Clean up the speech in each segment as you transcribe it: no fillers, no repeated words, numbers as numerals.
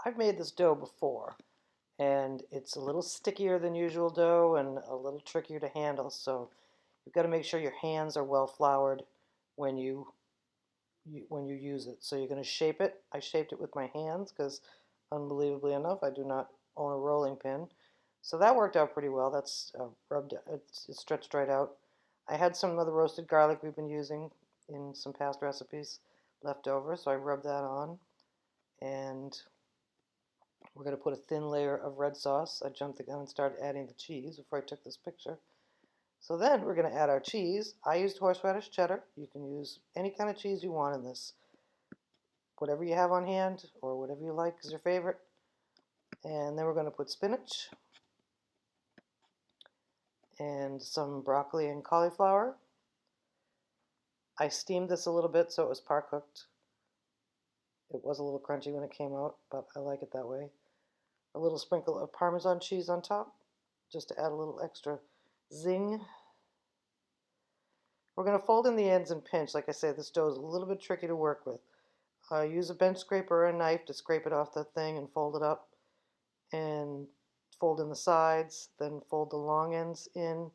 I've made this dough before, and it's a little stickier than usual dough and a little trickier to handle, so you've got to make sure your hands are well floured when you use it. So you're going to shape it. I shaped it with my hands because, unbelievably enough, I do not own a rolling pin. So that worked out pretty well. That's rubbed. It's stretched right out. I had some of the roasted garlic we've been using in some past recipes left over, so I rubbed that on, and we're going to put a thin layer of red sauce. I jumped the gun and started adding the cheese before I took this picture. So then we're going to add our cheese. I used horseradish cheddar. You can use any kind of cheese you want in this. Whatever you have on hand or whatever you like is your favorite. And then we're going to put spinach and some broccoli and cauliflower. I steamed this a little bit so it was par cooked. It was a little crunchy when it came out, but I like it that way. A little sprinkle of Parmesan cheese on top, just to add a little extra zing. We're going to fold in the ends and pinch. Like I said, this dough is a little bit tricky to work with. Use a bench scraper or a knife to scrape it off the thing and fold it up. And fold in the sides, then fold the long ends in.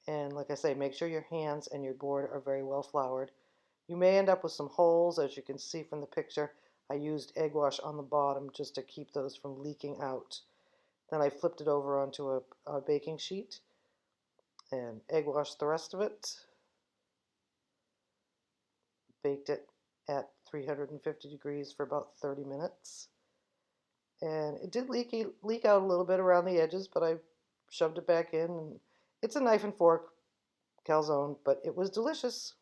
And like I say, make sure your hands and your board are very well floured. You may end up with some holes, as you can see from the picture. I used egg wash on the bottom just to keep those from leaking out. Then I flipped it over onto a baking sheet and egg washed the rest of it. Baked it at 350 degrees for about 30 minutes. And it did leak out a little bit around the edges, but I shoved it back in. And it's a knife and fork calzone, but it was delicious.